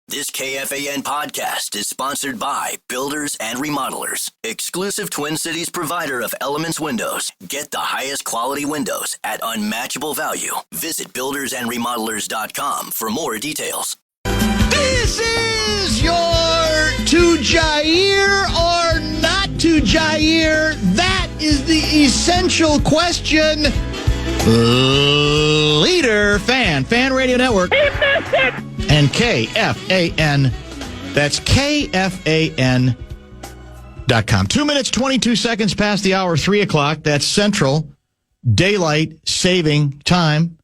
This KFAN podcast is sponsored by Builders and Remodelers, exclusive Twin Cities provider of Elements Windows. Get the highest quality windows at unmatchable value. Visit buildersandremodelers.com for more details. This is your to Jair or not to Jair. That is the essential question. Leader Fan Radio Network. And KFAN. That's KFAN.com. 2 minutes, 22 seconds past the hour, 3 o'clock. That's Central Daylight Saving Time.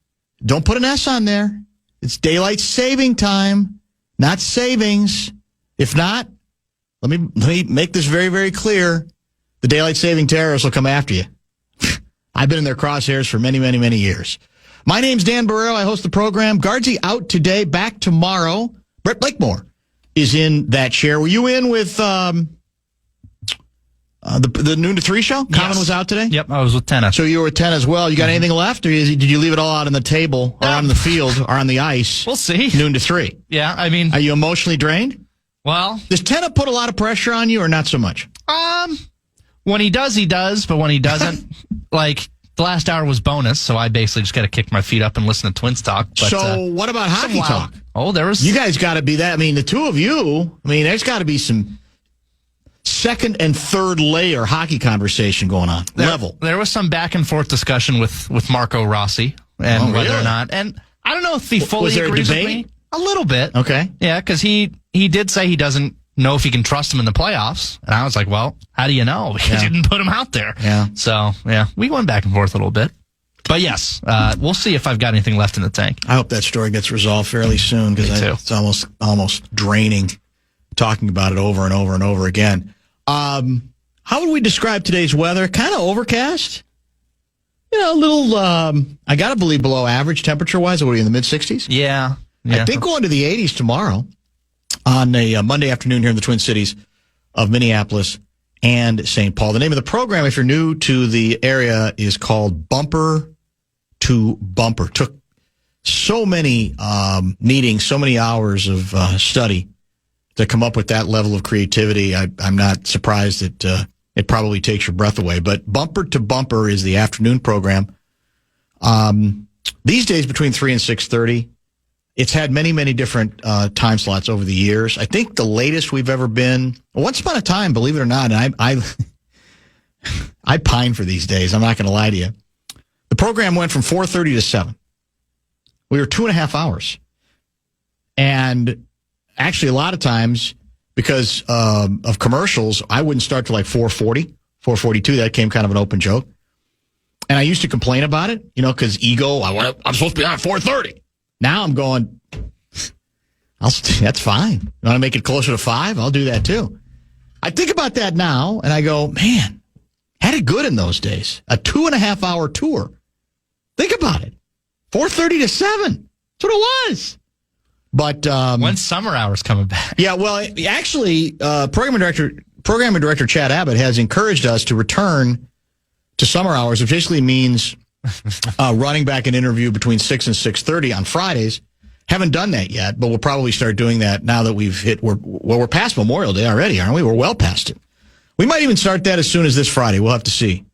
Don't put an S on there. It's Daylight Saving Time, not savings. If not, let me make this very, very clear. The Daylight Saving terrorists will come after you. I've been in their crosshairs for many, many, many years. My name's Dan Barreiro. I host the program. Guardsy out today, back tomorrow. Brett Blakemore is in that chair. Were you in with the noon to 3 show? Yes. Common was out today? Yep, I was with Tenna. So you were with 10 as well. You got anything left, or did you leave it all out on the table, or on the field, or on the ice? We'll see. Noon to 3. Yeah, I mean... Are you emotionally drained? Well... Does Tenna put a lot of pressure on you, or not so much? When he does, but when he doesn't, like... The last hour was bonus, so I basically just got to kick my feet up and listen to Twins talk. But, so what about hockey talk? Oh, there was... You guys got to be that. I mean, the two of you, there's got to be some second and third layer hockey conversation going on. There was some back and forth discussion with Marco Rossi and whether or not. And I don't know if he fully agrees with me. A little bit. Okay. Yeah, because he did say he doesn't know if he can trust him in the playoffs. And I was like, well, how do you know? Because you didn't put him out there. Yeah. So, yeah, we went back and forth a little bit. But yes, we'll see if I've got anything left in the tank. I hope that story gets resolved fairly soon, because it's almost draining talking about it over and over and over again. How would we describe today's weather? Kind of overcast. A little, I got to believe below average temperature-wise. What are you, in the mid-60s? Yeah. I think going to the 80s tomorrow on a Monday afternoon here in the Twin Cities of Minneapolis and St. Paul. The name of the program, if you're new to the area, is called Bumper to Bumper. Took so many meetings, so many hours of study to come up with that level of creativity. I'm not surprised that it probably takes your breath away. But Bumper to Bumper is the afternoon program. These days between 3 and 6:30. It's had many, many different time slots over the years. I think the latest we've ever been, once upon a time, believe it or not, and I pine for these days. I'm not going to lie to you. The program went from 4:30 to 7. We were 2.5 hours. And actually, a lot of times, because of commercials, I wouldn't start till like 4:40, 4:42. That became kind of an open joke. And I used to complain about it, because ego, I'm supposed to be on at 4:30. Now I'm going, that's fine. You want to make it closer to 5? I'll do that too. I think about that now, and I go, man, had it good in those days. A 2.5 hour tour. Think about it. 4:30 to 7. That's what it was. But when summer hours coming back? Yeah, well, actually, Programming Director Chad Abbott has encouraged us to return to summer hours, which basically means running back an interview between 6 and 6:30 on Fridays. Haven't done that yet, but we'll probably start doing that now that we're past Memorial Day already, aren't we? We're well past it. We might even start that as soon as this Friday. We'll have to see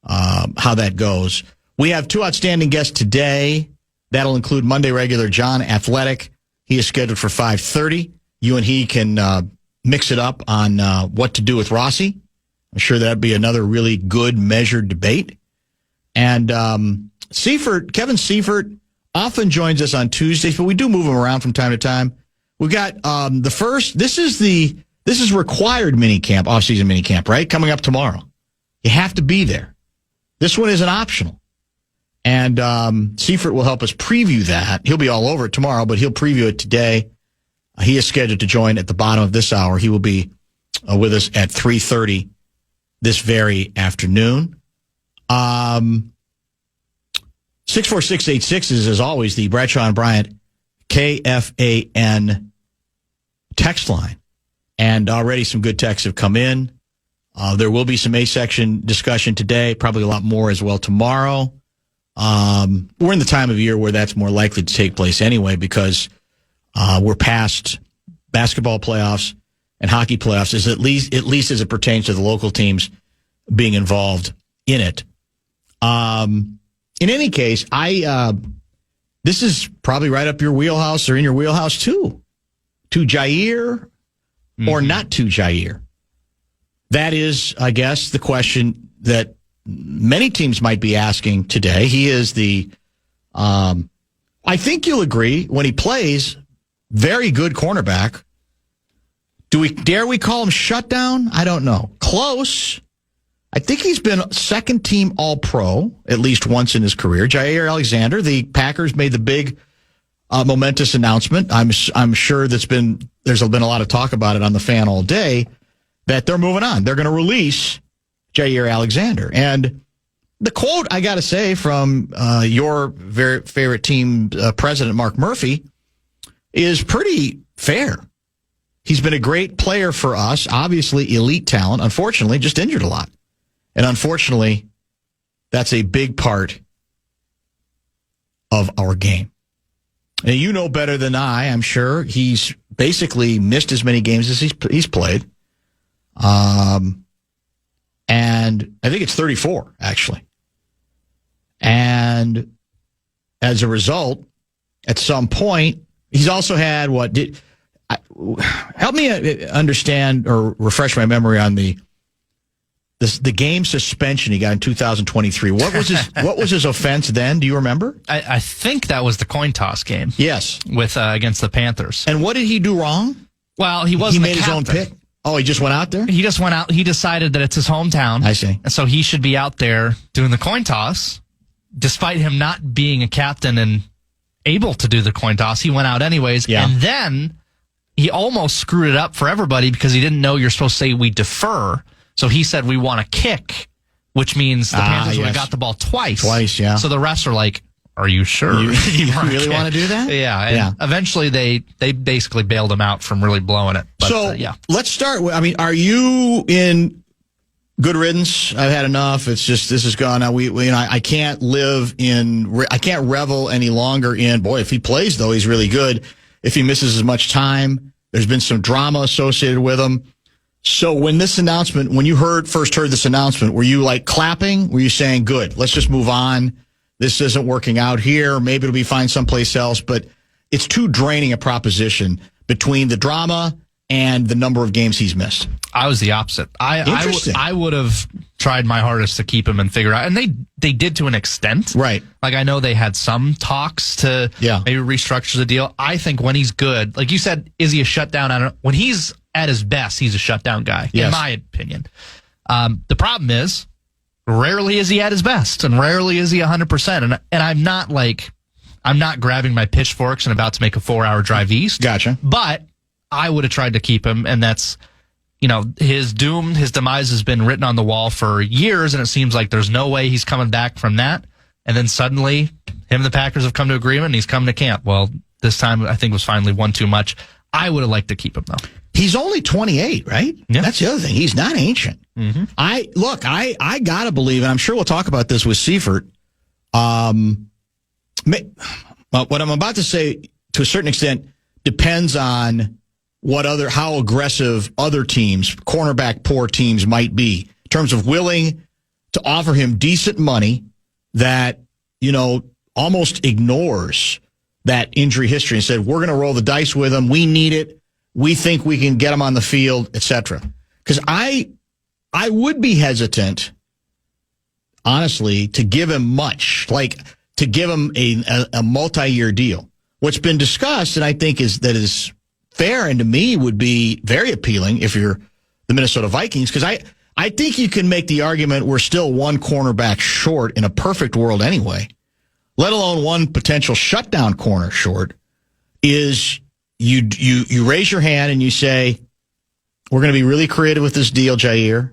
how that goes. We have 2 outstanding guests today. That'll include Monday regular John Athletic. He is scheduled for 5:30. You and he can mix it up on what to do with Rossi. I'm sure that'd be another really good, measured debate. And Kevin Seifert often joins us on Tuesdays, but we do move him around from time to time. We've got the first. This is required minicamp, off-season minicamp, right? Coming up tomorrow. You have to be there. This one isn't optional. And Seifert will help us preview that. He'll be all over it tomorrow, but he'll preview it today. He is scheduled to join at the bottom of this hour. He will be with us at 3:30 this very afternoon. 64686 is, as always, the Bradshaw and Bryant KFAN text line. And already some good texts have come in. There will be some A-section discussion today, probably a lot more as well tomorrow. We're in the time of year where that's more likely to take place anyway, because we're past basketball playoffs and hockey playoffs, is at least as it pertains to the local teams being involved in it. In any case, this is probably right up your wheelhouse or in your wheelhouse too. To Jair or not to Jair? That is, I guess, the question that many teams might be asking today. He is I think you'll agree, when he plays, very good cornerback. Dare we call him shutdown? I don't know. Close. I think he's been second team All-Pro at least once in his career. Jair Alexander, the Packers made the big momentous announcement. I'm sure there's been a lot of talk about it on the Fan all day, that they're moving on. They're going to release Jair Alexander. And the quote, I got to say, from your very favorite team president, Mark Murphy, is pretty fair. He's been a great player for us, obviously elite talent, unfortunately just injured a lot. And unfortunately, that's a big part of our game. And you know better than I'm sure, he's basically missed as many games as he's played. And I think it's 34, actually. And as a result, at some point, he's also had help me understand or refresh my memory on the game suspension he got in 2023. What was his offense then? Do you remember? I think that was the coin toss game. Yes, with against the Panthers. And what did he do wrong? Well, he wasn't. He made his own pick. Oh, he just went out there? He just went out. He decided that it's his hometown. I see. And so he should be out there doing the coin toss. Despite him not being a captain and able to do the coin toss, he went out anyways. Yeah. And then he almost screwed it up for everybody because he didn't know you're supposed to say we defer. So he said we want to kick, which means the Panthers would have got the ball twice. Twice, yeah. So the refs are like, are you sure? You really want to do that? Yeah. And eventually they basically bailed him out from really blowing it. But, so yeah. Let's start with, are you in good riddance? I've had enough. It's just, this is gone. Now I can't I can't revel any longer in, boy, if he plays though, he's really good. If he misses as much time, there's been some drama associated with him. So when you first heard this announcement, were you like clapping? Were you saying, good, let's just move on? This isn't working out here. Maybe it'll be fine someplace else, but it's too draining a proposition between the drama and the number of games he's missed. I was the opposite. I would have tried my hardest to keep him and figure out, and they did to an extent. Right. Like I know they had some talks to maybe restructure the deal. I think when he's good, like you said, is he a shutdown? I don't know. When he's at his best, he's a shutdown guy, in my opinion. The problem is, rarely is he at his best, and rarely is he 100%. And I'm not grabbing my pitchforks and about to make a 4-hour drive east. Gotcha. But I would have tried to keep him, and that's, his demise has been written on the wall for years, and it seems like there's no way he's coming back from that. And then suddenly, him and the Packers have come to agreement, and he's come to camp. Well, this time I think was finally one too much. I would have liked to keep him, though. He's only 28, right? Yeah. That's the other thing. He's not ancient. Mm-hmm. I got to believe, and I'm sure we'll talk about this with Seifert. What I'm about to say, to a certain extent, depends on how aggressive other teams, cornerback poor teams, might be in terms of willing to offer him decent money that, almost ignores that injury history and said, we're going to roll the dice with him. We need it. We think we can get him on the field, etc. Because I would be hesitant, honestly, to give him much, like to give him a multi-year deal. What's been discussed, and I think is fair, and to me would be very appealing if you're the Minnesota Vikings, because I think you can make the argument we're still one cornerback short in a perfect world anyway, let alone one potential shutdown corner short, is you raise your hand and you say, we're going to be really creative with this deal, Jair.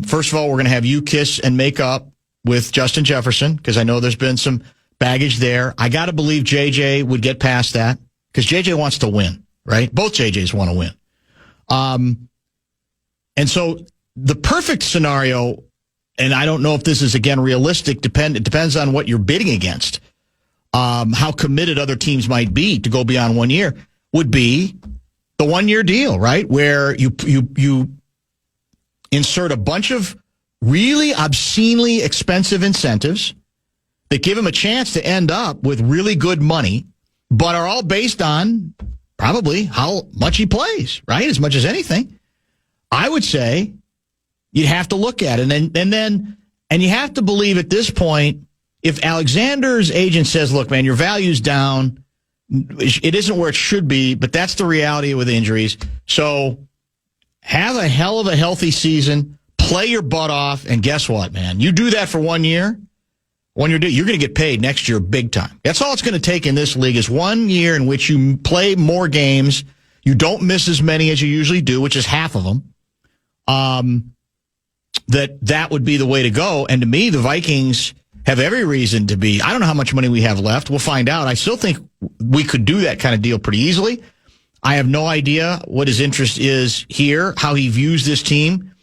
First of all, we're going to have you kiss and make up with Justin Jefferson, because I know there's been some baggage there. I got to believe JJ would get past that, because JJ wants to win, right? Both JJs want to win. And so the perfect scenario, and I don't know if this is, again, realistic, it depends on what you're bidding against, how committed other teams might be to go beyond 1 year, would be the 1-year deal, right? Where you insert a bunch of really obscenely expensive incentives that give him a chance to end up with really good money, but are all based on probably how much he plays, right? As much as anything. I would say you'd have to look at it. And you have to believe at this point, if Alexander's agent says, look, man, your value's down, it isn't where it should be, but that's the reality with injuries. So have a hell of a healthy season, play your butt off, and guess what, man? You do that for 1 year, you're going to get paid next year big time. That's all it's going to take in this league is 1 year in which you play more games, you don't miss as many as you usually do, which is half of them. That would be the way to go. And to me, the Vikings have every reason to be. I don't know how much money we have left. We'll find out. I still think we could do that kind of deal pretty easily. I have no idea what his interest is here, how he views this team.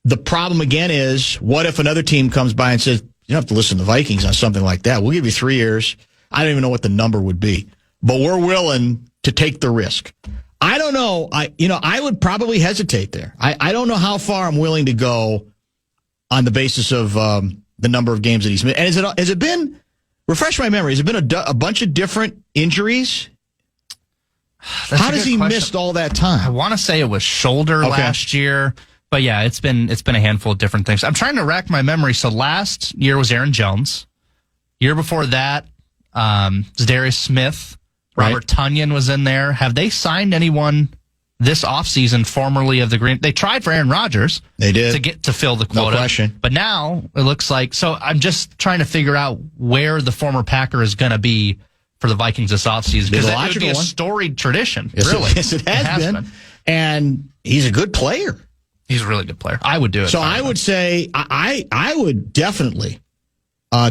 The problem, again, is what if another team comes by and says, you don't have to listen to the Vikings on something like that. We'll give you 3 years. I don't even know what the number would be. But we're willing to take the risk. I don't know. I would probably hesitate there. I don't know how far I'm willing to go on the basis of the number of games that he's missed. And has it been, refresh my memory, has it been a bunch of different injuries? How does he miss all that time? I want to say it was shoulder last year. But yeah, it's been a handful of different things. I'm trying to rack my memory. So last year was Aaron Jones. Year before that, Darius Smith. Robert Tonyan was in there. Have they signed anyone this offseason formerly of the Green? They tried for Aaron Rodgers. They did. to fill the quota. No question. But now it looks like, so I'm just trying to figure out where the former Packer is going to be for the Vikings this offseason. Because that would be a storied tradition. Yes, really. Yes, it has been. And he's a good player. He's a really good player. I would do it. So I would say I would definitely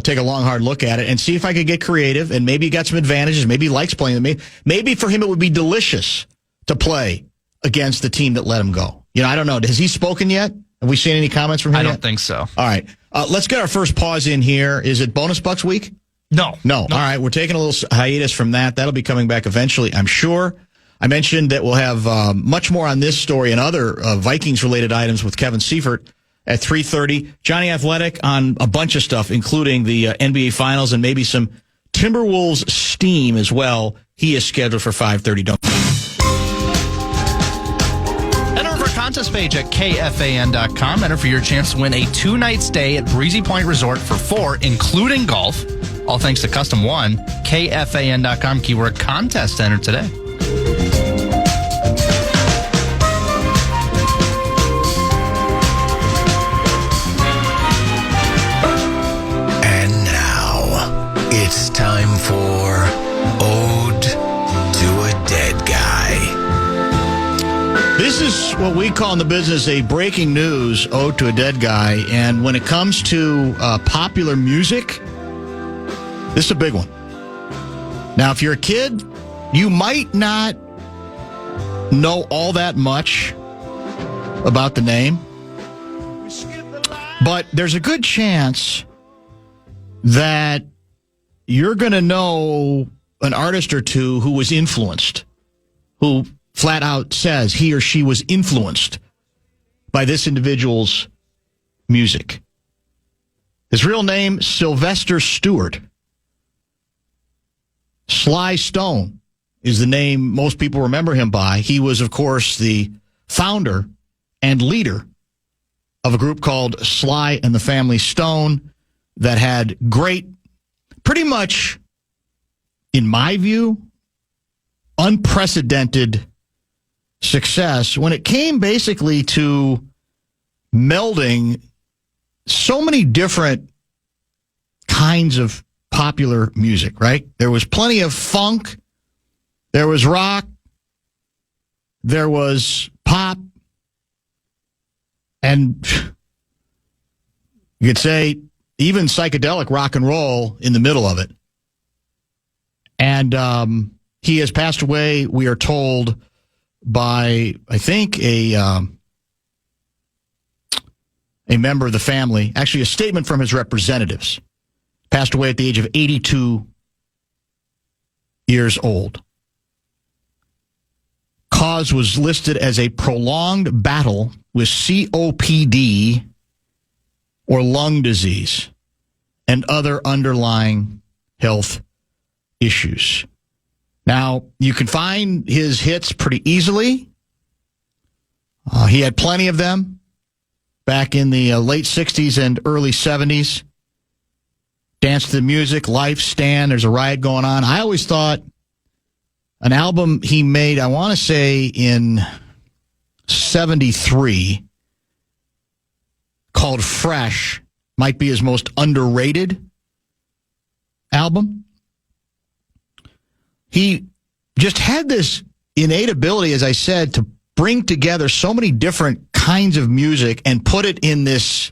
take a long, hard look at it and see if I could get creative. And maybe he got some advantages. Maybe he likes playing them. Maybe for him it would be delicious to play against the team that let him go. I don't know. Has he spoken yet? Have we seen any comments from him I yet? don't think so. All right. Let's get our first pause in here. Is it Bonus Bucks week? No. All right. We're taking a little hiatus from that. That'll be coming back eventually, I'm sure. I mentioned that we'll have much more on this story and other Vikings-related items with Kevin Seifert at 3:30. Johnny Athletic on a bunch of stuff, including the NBA Finals and maybe some Timberwolves steam as well. He is scheduled for 5:30. Head over to our contest page at KFAN.com. Enter for your chance to win a 2-night stay at Breezy Point Resort for 4, including golf. All thanks to Custom One. KFAN.com, keyword contest to enter today. It's time for Ode to a Dead Guy. This is what we call in the business a breaking news Ode to a Dead Guy. And when it comes to popular music, this is a big one. Now, if you're a kid, you might not know all that much about the name. But there's a good chance that you're going to know an artist or two who was influenced, who flat out says he or she was influenced by this individual's music. His real name, Sylvester Stewart. Sly Stone is the name most people remember him by. He was, of course, the founder and leader of a group called Sly and the Family Stone that had great, pretty much, in my view, unprecedented success when it came basically to melding so many different kinds of popular music, right? There was plenty of funk, there was rock, there was pop, and you could say even psychedelic rock and roll in the middle of it. And he has passed away, we are told, by, I think, a member of the family. Actually, a statement from his representatives. Passed away at the age of 82 years old. cause was listed as a prolonged battle with COPD or lung disease and other underlying health issues. Now, you can find his hits pretty easily. He had plenty of them back in the late 60s and early 70s. Dance to the Music, Life, Stand, There's a Riot Going On. I always thought an album he made, I want to say in 73, called Fresh, might be his most underrated album. He just had this innate ability, as I said, to bring together so many different kinds of music and put it in this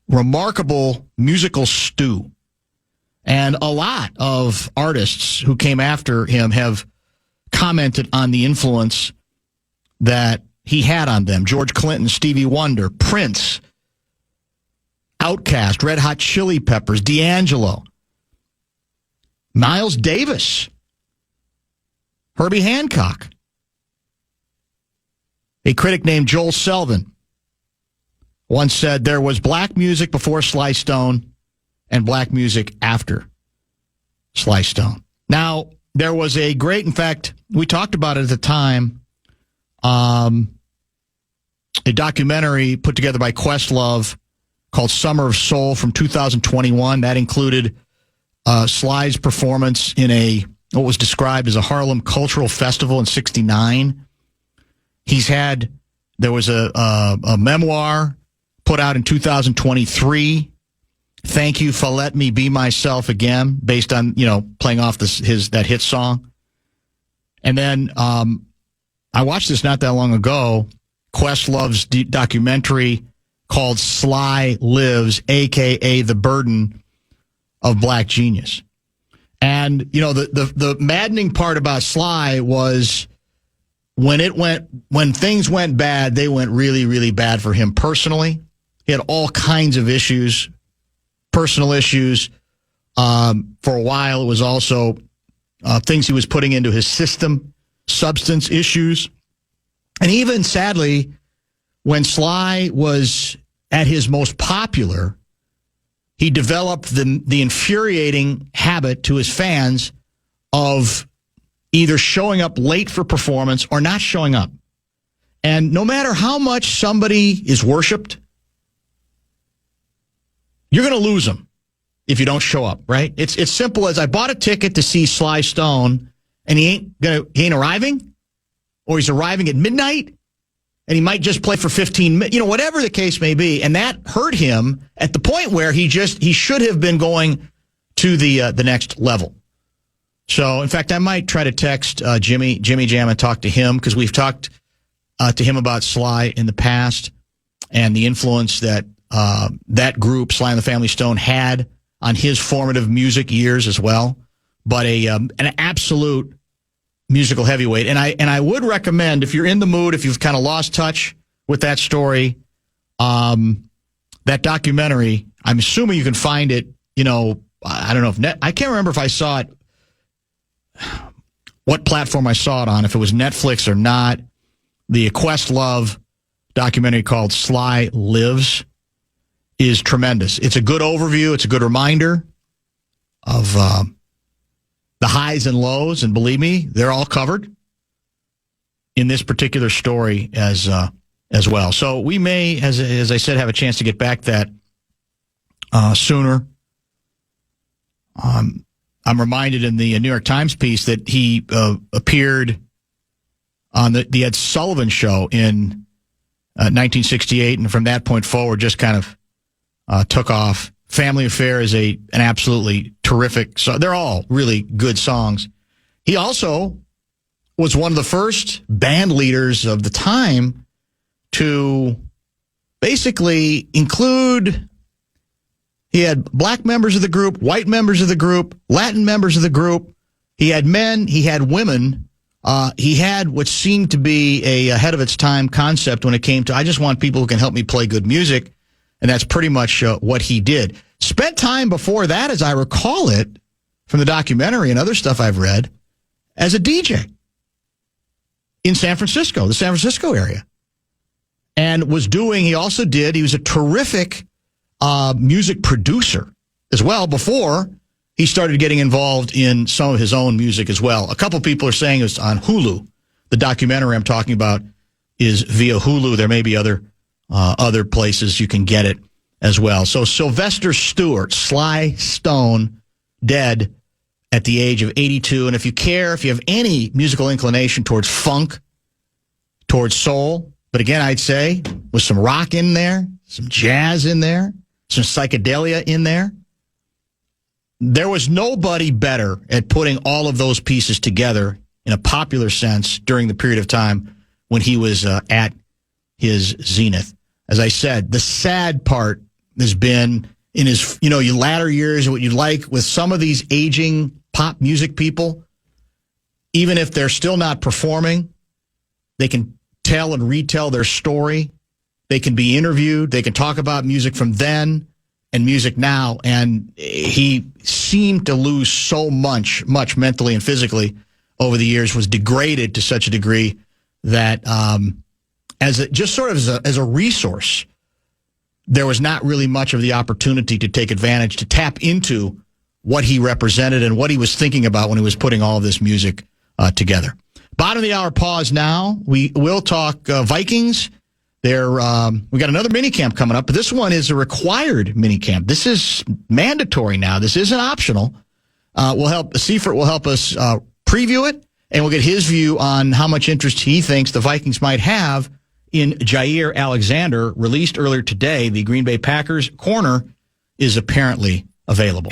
remarkable musical stew. And a lot of artists who came after him have commented on the influence that he had on them. George Clinton, Stevie Wonder, Prince, Outkast, Red Hot Chili Peppers, D'Angelo, Miles Davis, Herbie Hancock. A critic named Joel Selvin once said there was black music before Sly Stone and black music after Sly Stone. Now, there was a great, in fact, we talked about it at the time, a documentary put together by Questlove called Summer of Soul from 2021. That included Sly's performance in what was described as a Harlem Cultural Festival in '69. There was a memoir put out in 2023, Thank You for Let Me Be Myself Again, based on, playing off that hit song. And then I watched this not that long ago, Questlove's documentary called Sly Lives, a.k.a. The Burden of Black Genius. And, the maddening part about Sly was when things went bad, they went really, really bad for him personally. He had all kinds of issues, personal issues. For a while, it was also things he was putting into his system, substance issues. And even, sadly, when Sly was at his most popular, he developed the infuriating habit to his fans of either showing up late for performance or not showing up. And no matter how much somebody is worshipped, you're going to lose them if you don't show up, right? It's simple as I bought a ticket to see Sly Stone, and he ain't arriving, or he's arriving at midnight, and he might just play for 15 minutes, whatever the case may be. And that hurt him at the point where he should have been going to the next level. So, in fact, I might try to text Jimmy Jam and talk to him, because we've talked to him about Sly in the past and the influence that that group, Sly and the Family Stone, had on his formative music years as well. But an absolute musical heavyweight. And I would recommend, if you're in the mood, if you've kind of lost touch with that story, that documentary, I'm assuming you can find it, I don't know if I can't remember if I saw it, what platform I saw it on, if it was Netflix or not. The Questlove documentary called Sly Lives is tremendous. It's a good overview. It's a good reminder of the highs and lows, and believe me, they're all covered in this particular story as well. So we may, as I said, have a chance to get back that sooner. I'm reminded in the New York Times piece that he appeared on the Ed Sullivan Show in 1968, and from that point forward, just kind of took off. Family Affair is an absolutely terrific song. They're all really good songs. He also was one of the first band leaders of the time to basically include, he had black members of the group, white members of the group, Latin members of the group. He had men, he had women. He had what seemed to be a ahead of its time concept when it came to, I just want people who can help me play good music. And that's pretty much what he did. Spent time before that, as I recall it, from the documentary and other stuff I've read, as a DJ in San Francisco, the San Francisco area. And he was a terrific music producer as well before he started getting involved in some of his own music as well. A couple people are saying it's on Hulu. The documentary I'm talking about is via Hulu. There may be other places you can get it as well. So Sylvester Stewart, Sly Stone, dead at the age of 82. And if you have any musical inclination towards funk, towards soul, but again, I'd say with some rock in there, some jazz in there, some psychedelia in there, there was nobody better at putting all of those pieces together in a popular sense during the period of time when he was at his zenith. As I said, the sad part has been in his, your latter years, what you'd like with some of these aging pop music people, even if they're still not performing, they can tell and retell their story. They can be interviewed. They can talk about music from then and music now. And he seemed to lose so much mentally and physically over the years, was degraded to such a degree that as a resource, there was not really much of the opportunity to take advantage, to tap into what he represented and what he was thinking about when he was putting all of this music together. Bottom of the hour pause now. We will talk Vikings. We got another minicamp coming up, but this one is a required minicamp. This is mandatory now. This isn't optional. Seifert will help us preview it, and we'll get his view on how much interest he thinks the Vikings might have in Jair Alexander, released earlier today. The Green Bay Packers corner is apparently available.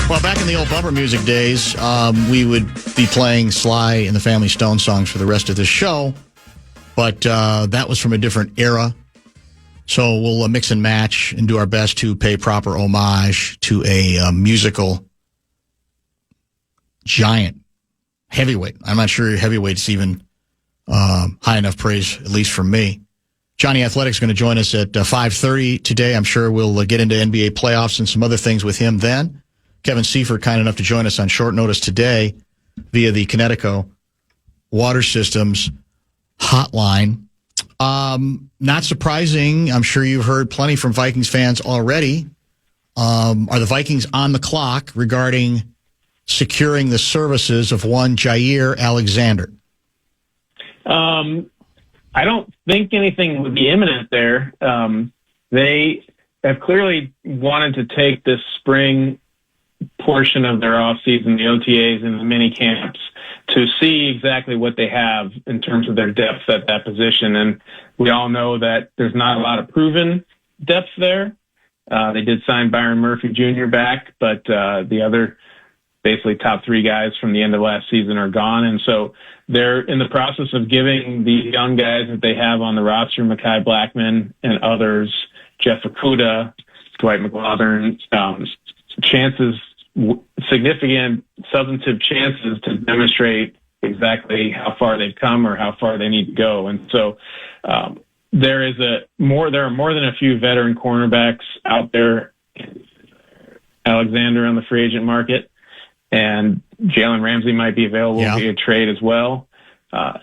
Well, back in the old bumper music days, we would be playing Sly and the Family Stone songs for the rest of this show, but that was from a different era. So we'll mix and match and do our best to pay proper homage to a musical giant, heavyweight. I'm not sure heavyweight's even high enough praise, at least from me. Johnny Athletic's going to join us at 5:30 today. I'm sure we'll get into NBA playoffs and some other things with him then. Kevin Seifert, kind enough to join us on short notice today via the Connecticut Water Systems hotline. Not surprising. I'm sure you've heard plenty from Vikings fans already. Are the Vikings on the clock regarding securing the services of one Jair Alexander? I don't think anything would be imminent there. They have clearly wanted to take this spring portion of their offseason, the OTAs and the mini camps, to see exactly what they have in terms of their depth at that position. And we all know that there's not a lot of proven depth there. They did sign Byron Murphy Jr. back, but the other basically top three guys from the end of last season are gone. And so they're in the process of giving the young guys that they have on the roster, Mekhi Blackman and others, Jeff Okudah, Dwight McGlothern, significant substantive chances to demonstrate exactly how far they've come or how far they need to go. And so there are more than a few veteran cornerbacks out there. Alexander on the free agent market, and Jalen Ramsey might be available via trade as well.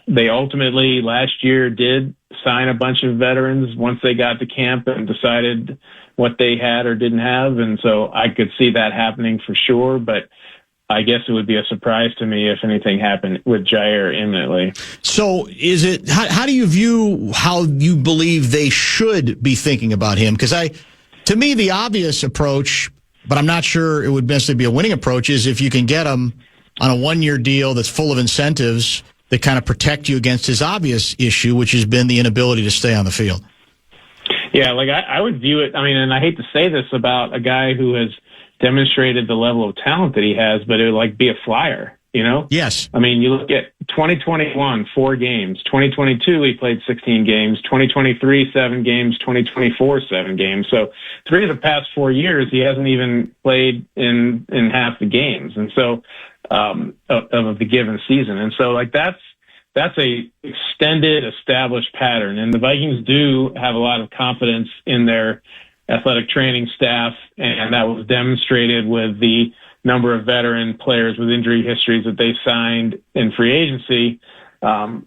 They ultimately last year did sign a bunch of veterans once they got to camp and decided what they had or didn't have. And so I could see that happening for sure, but I guess it would be a surprise to me if anything happened with Jair imminently. So how do you view how you believe they should be thinking about him? Because to me, the obvious approach, but I'm not sure it would necessarily be a winning approach, is if you can get him on a one-year deal that's full of incentives that kind of protect you against his obvious issue, which has been the inability to stay on the field. Yeah, I would view it, and I hate to say this about a guy who has demonstrated the level of talent that he has, but it would be a flyer, Yes. You look at 2021, 4 games. 2022, he played 16 games. 2023, 7 games. 2024, 7 games. So 3 of the past 4 years, he hasn't even played in half the games. And so, of the given season. And so, that's a extended, established pattern. And the Vikings do have a lot of confidence in their athletic training staff, and that was demonstrated with the number of veteran players with injury histories that they signed in free agency. And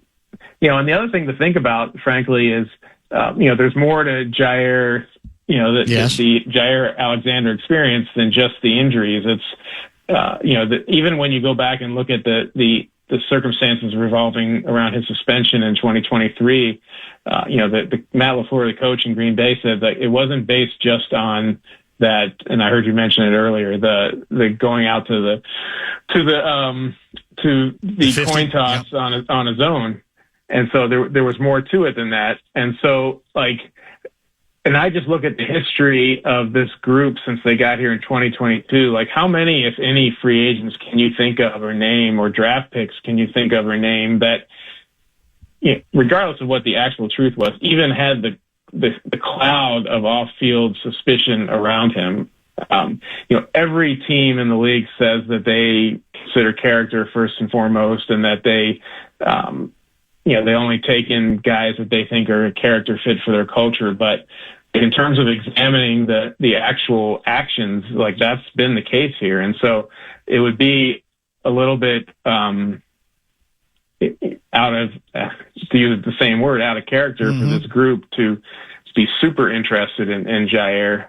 the other thing to think about, frankly, is, there's more to Jair, the Jair Alexander experience than just the injuries. It's, even when you go back and look at the circumstances revolving around his suspension in 2023, the Matt LaFleur, the coach in Green Bay, said that it wasn't based just on that, and I heard you mention it earlier, the going out to the coin toss on his own. And so there was more to it than that. And so, and I just look at the history of this group since they got here in 2022. Like, how many, if any, free agents can you think of or name, or draft picks can you think of or name that, regardless of what the actual truth was, even had the cloud of off-field suspicion around him? Every team in the league says that they consider character first and foremost, and that they only take in guys that they think are a character fit for their culture. But in terms of examining the actual actions, that's been the case here. And so it would be a little bit out of, to use the same word, out of character for this group to be super interested in Jair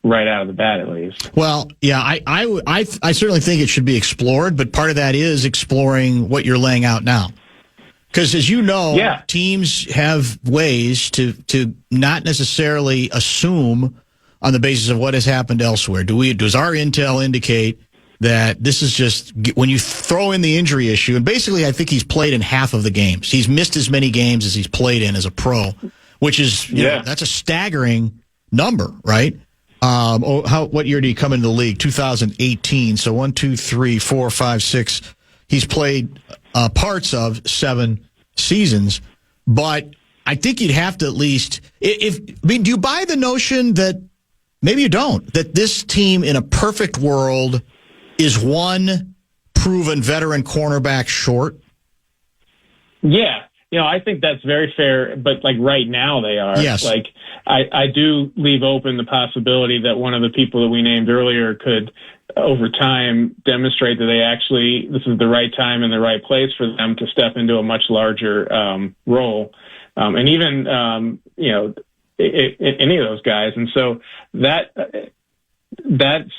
right out of the bat, at least. Well, yeah, I certainly think it should be explored, but part of that is exploring what you're laying out now. Because, as you know, teams have ways to not necessarily assume on the basis of what has happened elsewhere. Does our intel indicate that this is just when you throw in the injury issue? And basically, I think he's played in half of the games. He's missed as many games as he's played in as a pro, which is that's a staggering number, right? What year did he come into the league? 2018. So 1, 2, 3, 4, 5, 6. He's played parts of 7 seasons, but I think you'd have to at least, do you buy the notion that, maybe you don't, that this team in a perfect world is one proven veteran cornerback short? Yeah. I think that's very fair, but right now they are. Yes. I do leave open the possibility that one of the people that we named earlier could, over time, demonstrate that this is the right time and the right place for them to step into a much larger role. And even, any of those guys. And so that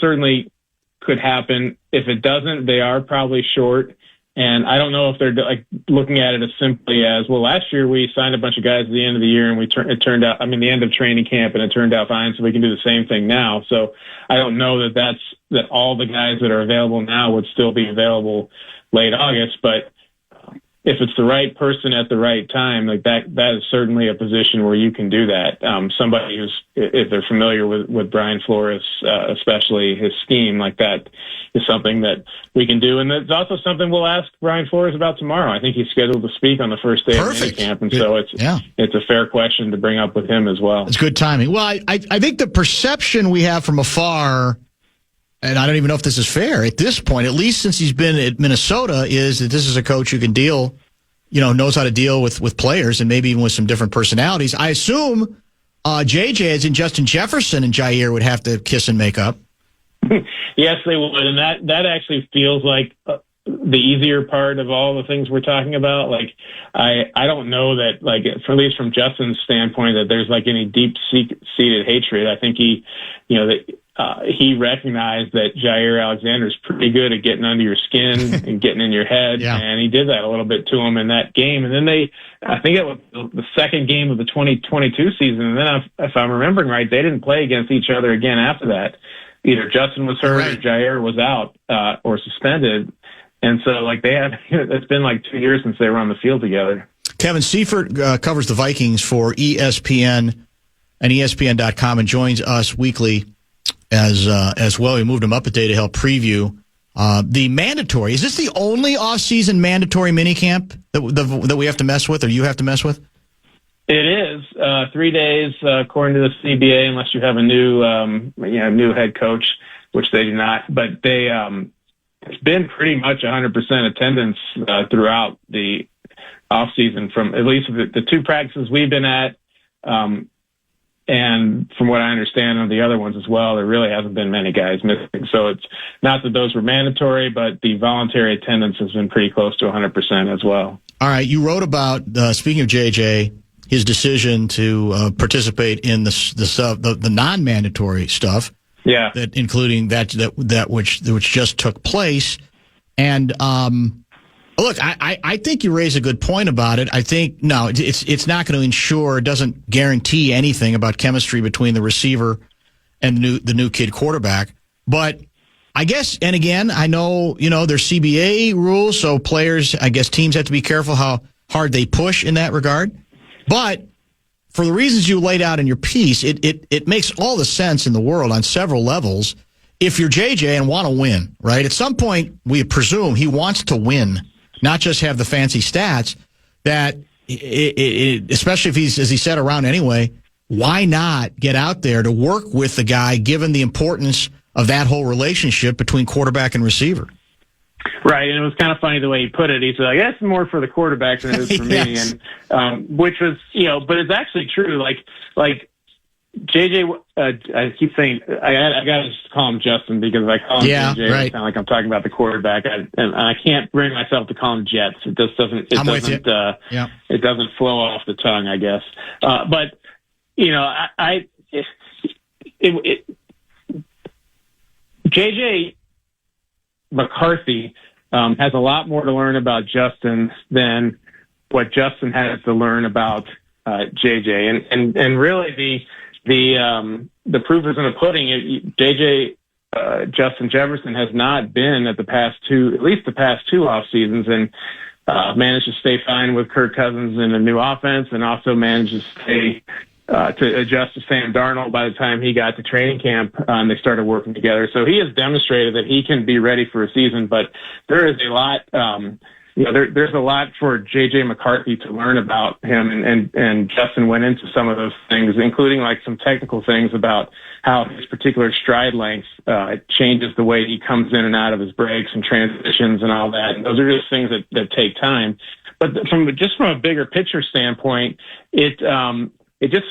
certainly could happen. If it doesn't, they are probably short. And I don't know if they're looking at it as simply as, well, last year we signed a bunch of guys at the end of the year and it turned out, the end of training camp, and it turned out fine, so we can do the same thing now. So I don't know that all the guys that are available now would still be available late August, but if it's the right person at the right time, that is certainly a position where you can do that. Somebody who's, if they're familiar with Brian Flores, especially his scheme, that is something that we can do. And it's also something we'll ask Brian Flores about tomorrow. I think he's scheduled to speak on the first day of minicamp, and so it's a fair question to bring up with him as well. It's good timing. Well, I think the perception we have from afar, and I don't even know if this is fair at this point, at least since he's been at Minnesota, is that this is a coach who can deal, knows how to deal with players and maybe even with some different personalities. I assume JJ, as in Justin Jefferson and Jair, would have to kiss and make up. Yes, they would. And that actually feels like the easier part of all the things we're talking about. I don't know that, at least from Justin's standpoint, that there's any deep-seated hatred. I think he recognized that Jair Alexander is pretty good at getting under your skin and getting in your head, and he did that a little bit to him in that game. And then I think it was the second game of the 2022 season, and then if I'm remembering right, they didn't play against each other again after that. Either Justin was hurt or Jair was out or suspended. And so, it's been 2 years since they were on the field together. Kevin Seifert covers the Vikings for ESPN and ESPN.com and joins us weekly as well. We moved him up a day to help preview the mandatory. Is this the only off-season mandatory minicamp that we have to mess with, or you have to mess with? It is 3 days, according to the CBA, unless you have a new head coach, which they do not. But it's been pretty much 100% attendance throughout the offseason from at least the two practices we've been at. And from what I understand on the other ones as well, there really hasn't been many guys missing. So it's not that those were mandatory, but the voluntary attendance has been pretty close to 100% as well. All right. You wrote about, speaking of JJ, his decision to participate in the non-mandatory stuff. Yeah. That including that which just took place. And look, I think you raise a good point about it. I think no, it's not going to ensure, it doesn't guarantee anything about chemistry between the receiver and the new kid quarterback. But I guess, and again, I know there's CBA rules, so players, I guess teams have to be careful how hard they push in that regard. But for the reasons you laid out in your piece, it makes all the sense in the world on several levels. If you're JJ and want to win, right? At some point, we presume he wants to win, not just have the fancy stats. That especially if he's, as he said, around anyway, why not get out there to work with the guy, given the importance of that whole relationship between quarterback and receiver? Right, and it was kind of funny the way he put it. He's like, "That's more for the quarterback than it is for Yes. me," and which was, but it's actually true. Like JJ, I keep saying I got to call him Justin because if I call him JJ, right. It's kind of like I'm talking about the quarterback, and I can't bring myself to call him Jets. It just doesn't. It I'm with you. doesn't. It doesn't flow off the tongue, I guess. But JJ McCarthy has a lot more to learn about Justin than what Justin has to learn about JJ, and really the proof is in the pudding. JJ Justin Jefferson has not been at least the past two off seasons, and managed to stay fine with Kirk Cousins in a new offense, and also managed to stay to adjust to Sam Darnold by the time he got to training camp and they started working together. So he has demonstrated that he can be ready for a season, but there is a lot, there's a lot for JJ McCarthy to learn about him. And Justin went into some of those things, including like some technical things about how his particular stride length changes the way he comes in and out of his breaks and transitions and all that. And those are just things that take time. But from a bigger picture standpoint, it just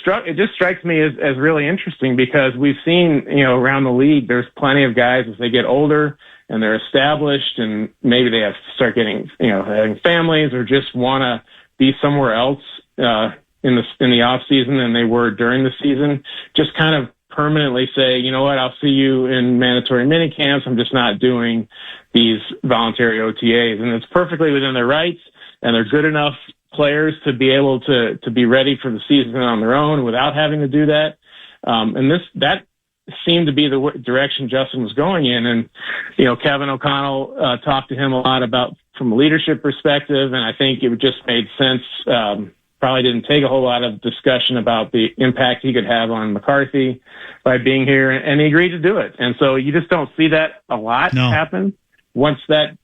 strikes me as really interesting because we've seen, around the league, there's plenty of guys as they get older and they're established and maybe they have to start getting, having families or just want to be somewhere else in the off season than they were during the season. Just kind of permanently say, you know what, I'll see you in mandatory mini camps. I'm just not doing these voluntary OTAs, and it's perfectly within their rights, and they're good enough players to be able to be ready for the season on their own without having to do that. And that seemed to be the direction Justin was going in. And, Kevin O'Connell talked to him a lot about from a leadership perspective. And I think it just made sense. Probably didn't take a whole lot of discussion about the impact he could have on McCarthy by being here. And he agreed to do it. And so you just don't see that a lot happen. Once that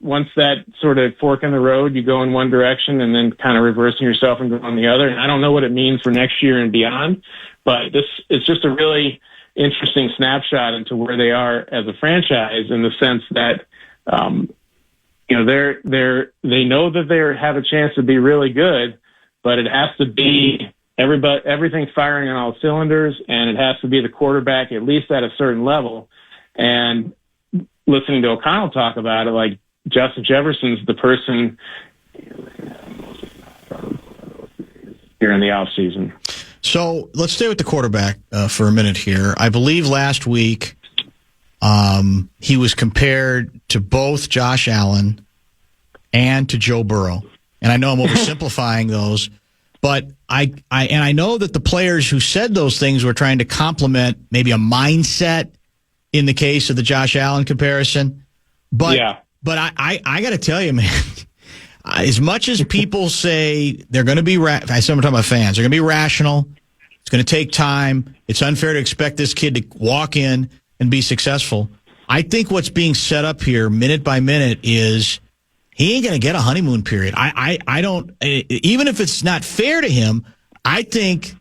sort of fork in the road, you go in one direction and then kind of reversing yourself and going the other. And I don't know what it means for next year and beyond, but it's just a really interesting snapshot into where they are as a franchise in the sense that, they know that they have a chance to be really good, but it has to be everything firing on all cylinders, and it has to be the quarterback at least at a certain level. And listening to O'Connell talk about it, like Justin Jefferson's the person here in the offseason. So let's stay with the quarterback for a minute here. I believe last week he was compared to both Josh Allen and to Joe Burrow. And I know I'm oversimplifying those, but I know that the players who said those things were trying to compliment maybe a mindset in the case of the Josh Allen comparison. But I got to tell you, man, as much as people say they're going to be, I'm talking about fans, they're going to be rational. It's going to take time. It's unfair to expect this kid to walk in and be successful. I think what's being set up here minute by minute is he ain't going to get a honeymoon period. I don't, even if it's not fair to him, I think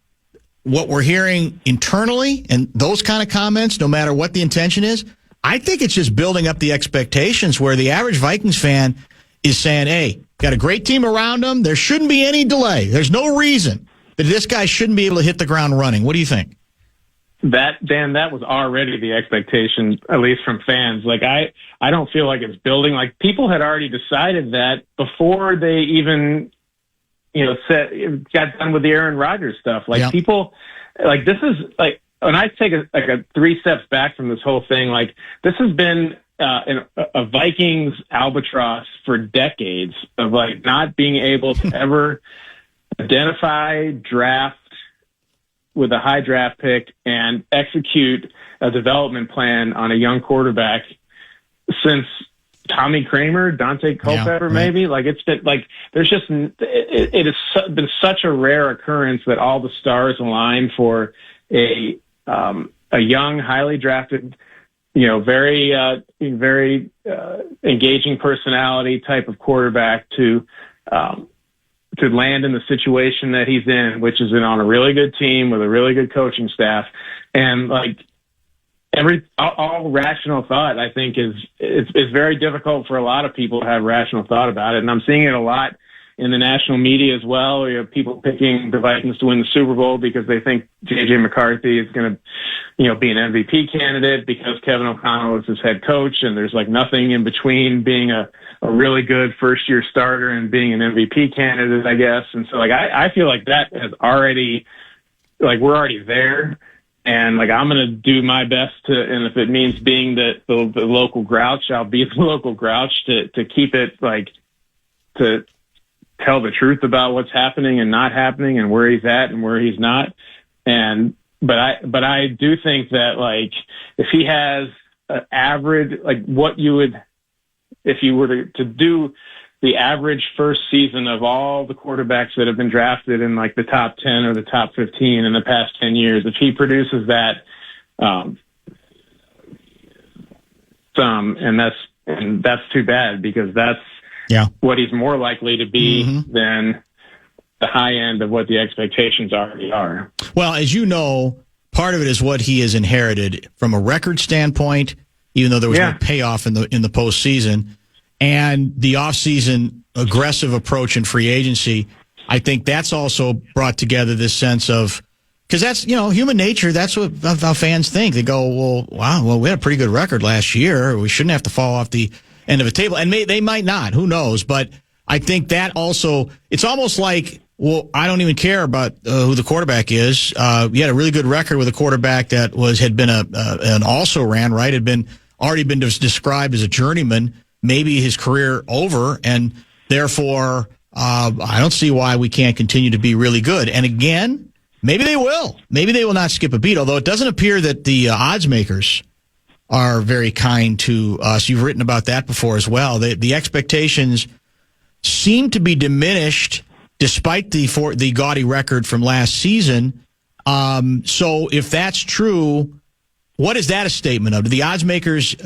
what we're hearing internally and those kind of comments, no matter what the intention is, I think it's just building up the expectations where the average Vikings fan is saying, hey, got a great team around him. There shouldn't be any delay. There's no reason that this guy shouldn't be able to hit the ground running. What do you think? Dan, that was already the expectation, at least from fans. Like, I don't feel like it's building. Like, people had already decided that before they even, got done with the Aaron Rodgers stuff. Like, people, like, this is, like, when I take a 3 steps back from this whole thing, like, this has been a Vikings albatross for decades of, like, not being able to ever identify, draft, with a high draft pick and execute a development plan on a young quarterback since Tommy Kramer, Dante Culpepper, maybe. Like, it's been like, there's just, it has been such a rare occurrence that all the stars align for a young, highly drafted, very engaging personality type of quarterback to land in the situation that he's in, which is on a really good team with a really good coaching staff. And like all rational thought, I think it's very difficult for a lot of people to have rational thought about it. And I'm seeing it a lot in the national media as well. You have people picking the Vikings to win the Super Bowl because they think J.J. McCarthy is going to, be an MVP candidate because Kevin O'Connell is his head coach. And there's like nothing in between being a really good first year starter and being an MVP candidate, I guess. And so like, I feel like that has already, like, we're already there. And like, I'm going to do my best and if it means being the local grouch, I'll be the local grouch to keep it, like, to tell the truth about what's happening and not happening and where he's at and where he's not. But I do think that, like, if he has an average, like what you would, if you were to do the average first season of all the quarterbacks that have been drafted in like the top 10 or the top 15 in the past 10 years, if he produces that, and that's too bad because that's what he's more likely to be than the high end of what the expectations already are. Well, as you know, part of it is what he has inherited from a record standpoint, even though there was no payoff in the postseason, and the offseason aggressive approach in free agency. I think that's also brought together this sense of, because that's, human nature. That's what how fans think. They go, well, we had a pretty good record last year. We shouldn't have to fall off the end of a table. And they might not. Who knows? But I think that also, it's almost like, well, I don't even care about who the quarterback is. We had a really good record with a quarterback that had been an also-ran, right? Had already been described as a journeyman, maybe his career over, and therefore I don't see why we can't continue to be really good. And again, maybe they will. Maybe they will not skip a beat, although it doesn't appear that the odds makers are very kind to us. You've written about that before as well. The expectations seem to be diminished despite the gaudy record from last season. So if that's true, what is that a statement of? Do the odds makers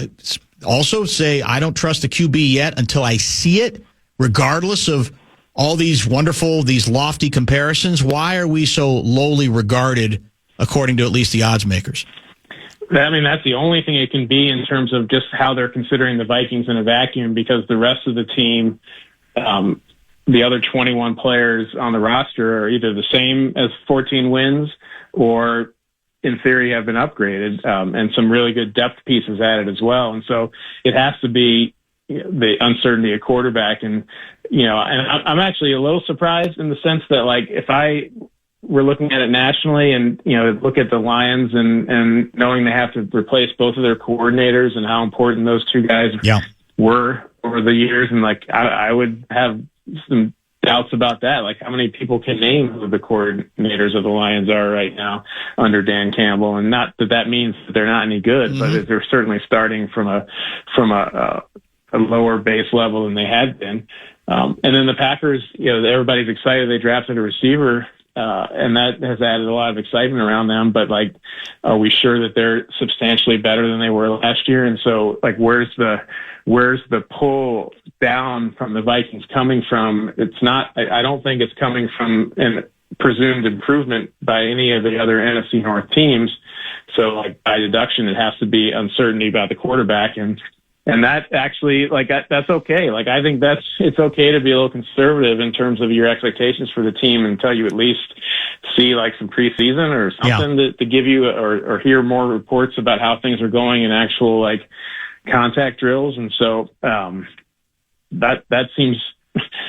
also say, I don't trust the QB yet until I see it, regardless of all these lofty comparisons? Why are we so lowly regarded, according to at least the odds makers? I mean, that's the only thing it can be in terms of just how they're considering the Vikings in a vacuum, because the rest of the team, the other 21 players on the roster are either the same as 14 wins or in theory have been upgraded, and some really good depth pieces added as well. And so it has to be the uncertainty of quarterback. And, and I'm actually a little surprised in the sense that, like, if we're looking at it nationally and, look at the Lions and knowing they have to replace both of their coordinators and how important those two guys were over the years. And like, I would have some doubts about that. Like, how many people can name who the coordinators of the Lions are right now under Dan Campbell? And not that means that they're not any good, but they're certainly starting from a lower base level than they had been. And then the Packers, everybody's excited they drafted a receiver, and that has added a lot of excitement around them. But like, are we sure that they're substantially better than they were last year? And so, like, where's the pull down from the Vikings coming from? It's not, I don't think it's coming from an presumed improvement by any of the other NFC North teams. So, like, by deduction, it has to be uncertainty about the quarterback. And And that actually, that's okay. I think it's okay to be a little conservative in terms of your expectations for the team until you at least see some preseason or something to give you or hear more reports about how things are going in actual contact drills. And so that seems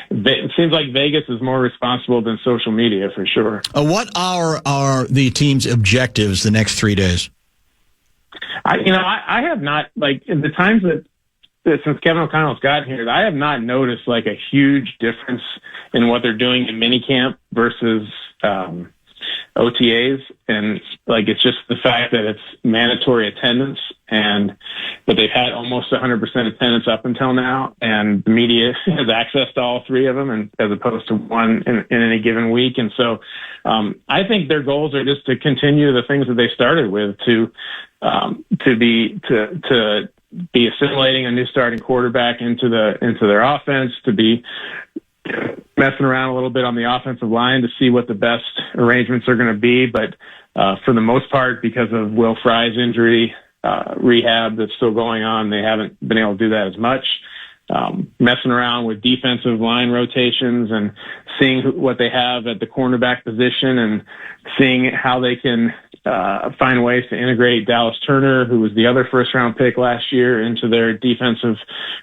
it seems like Vegas is more responsible than social media for sure. What are the team's objectives the next 3 days? I have not, in the times that since Kevin O'Connell's gotten here, I have not noticed a huge difference in what they're doing in minicamp versus OTAs. And it's just the fact that it's mandatory attendance but they've had almost 100% attendance up until now, and the media has access to all three of them, and as opposed to one in any given week. And so I think their goals are just to continue the things that they started with, to be assimilating a new starting quarterback into their offense, to be messing around a little bit on the offensive line to see what the best arrangements are going to be. But for the most part, because of Will Fry's injury, rehab that's still going on, they haven't been able to do that as much. Messing around with defensive line rotations and seeing what they have at the cornerback position, and seeing how they can find ways to integrate Dallas Turner, who was the other first-round pick last year, into their defensive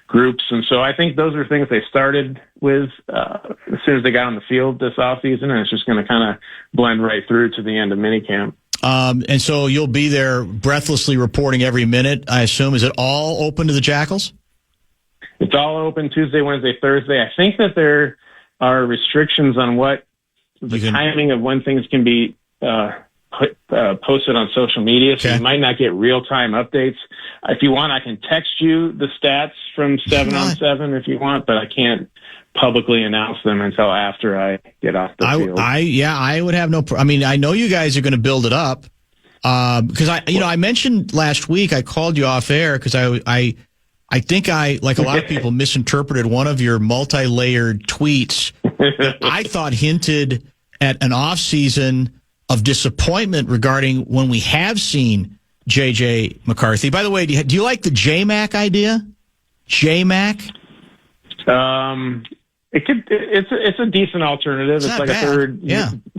groups. And so I think those are things they started with as soon as they got on the field this offseason, and it's just going to kind of blend right through to the end of minicamp. And so you'll be there breathlessly reporting every minute, I assume. Is it all open to the Jackals? It's all open Tuesday, Wednesday, Thursday. I think that there are restrictions on what the timing of when things can be posted on social media, so you might not get real-time updates. If you want, I can text you the stats from 7 on 7 if you want, but I can't publicly announce them until after I get off the field. I would have no. I mean, I know you guys are going to build it up because I mentioned last week, I called you off air because I think like a lot of people, misinterpreted one of your multi-layered tweets that I thought hinted at an off-season of disappointment regarding when we have seen J.J. McCarthy. By the way, do you like the J-Mac idea? J-Mac? It's a decent alternative. It's like a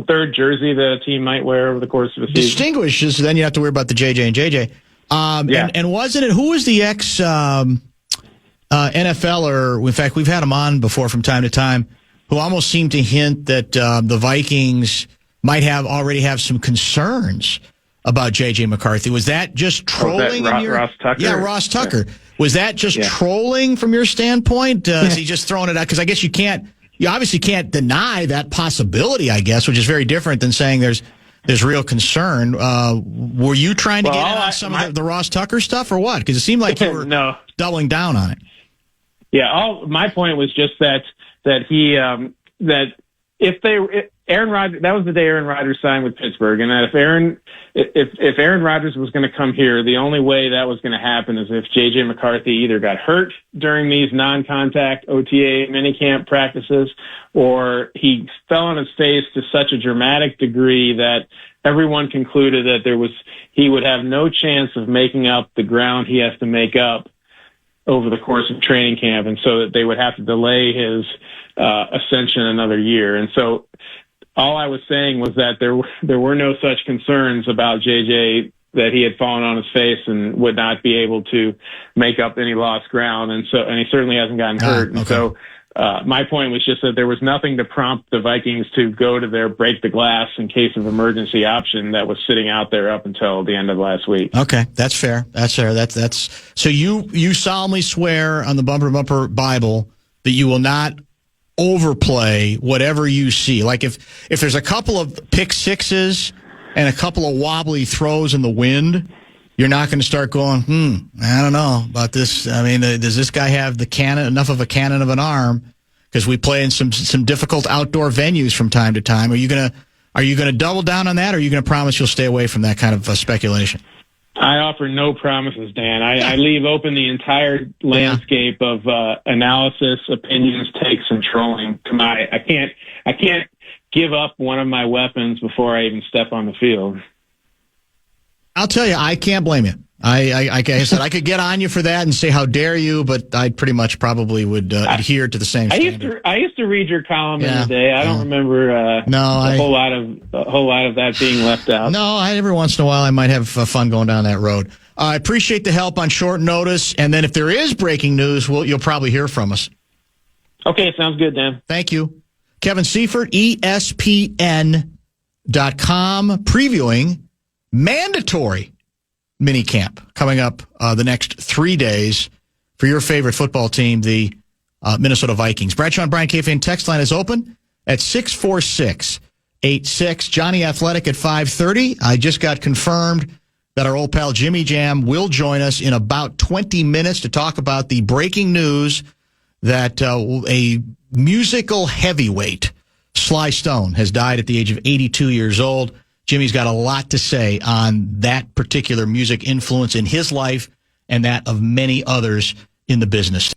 third jersey that a team might wear over the course of a season. Distinguishes, then you have to worry about the JJ and JJ. And wasn't it, who was the ex NFLer? In fact, we've had him on before from time to time, who almost seemed to hint that the Vikings might already have some concerns about J.J. McCarthy. Was that just trolling? Ross Tucker? Yeah, Ross Tucker. Yeah. Was that just trolling from your standpoint? Is he just throwing it out? Because I guess you obviously can't deny that possibility, I guess, which is very different than saying there's real concern. Were you trying to get in on some of the Ross Tucker stuff, or what? Because it seemed like you were doubling down on it. Yeah, my point was just that Aaron Rodgers, that was the day Aaron Rodgers signed with Pittsburgh, and that if Aaron Rodgers was going to come here, the only way that was going to happen is if J.J. McCarthy either got hurt during these non-contact OTA minicamp practices, or he fell on his face to such a dramatic degree that everyone concluded that he would have no chance of making up the ground he has to make up over the course of training camp, and so that they would have to delay his ascension another year. And so all I was saying was that there were no such concerns about JJ, that he had fallen on his face and would not be able to make up any lost ground. And he certainly hasn't gotten hurt. Okay. And so my point was just that there was nothing to prompt the Vikings to go to their break the glass in case of emergency option that was sitting out there up until the end of last week. Okay, that's fair. That's fair. That's so you solemnly swear on the Bumper to Bumper Bible that you will not overplay whatever you see. Like if there's a couple of pick sixes and a couple of wobbly throws in the wind, you're not going to start going, I don't know about this. I mean, does this guy have enough of a cannon of an arm? Because we play in some difficult outdoor venues from time to time. Are you gonna double down on that, or are you going to promise you'll stay away from that kind of speculation? I offer no promises, Dan. I leave open the entire landscape of analysis, opinions, takes, and trolling. I can't give up one of my weapons before I even step on the field. I'll tell you, I can't blame you. Like I said, I could get on you for that and say, how dare you, but I pretty much probably would adhere to the same standard. I used to read your column in the day. I don't remember a whole lot of that being left out. No, every once in a while I might have fun going down that road. I appreciate the help on short notice, and then if there is breaking news, you'll probably hear from us. Okay, sounds good, Dan. Thank you. Kevin Seifert, ESPN.com, previewing mandatory minicamp coming up the next 3 days for your favorite football team, the Minnesota Vikings. Bradshaw and Brian KFAN text line is open at 646-86. Johnny Athletic at 5:30. I just got confirmed that our old pal Jimmy Jam will join us in about 20 minutes to talk about the breaking news that a musical heavyweight, Sly Stone, has died at the age of 82 years old. Jimmy's got a lot to say on that particular music influence in his life and that of many others in the business.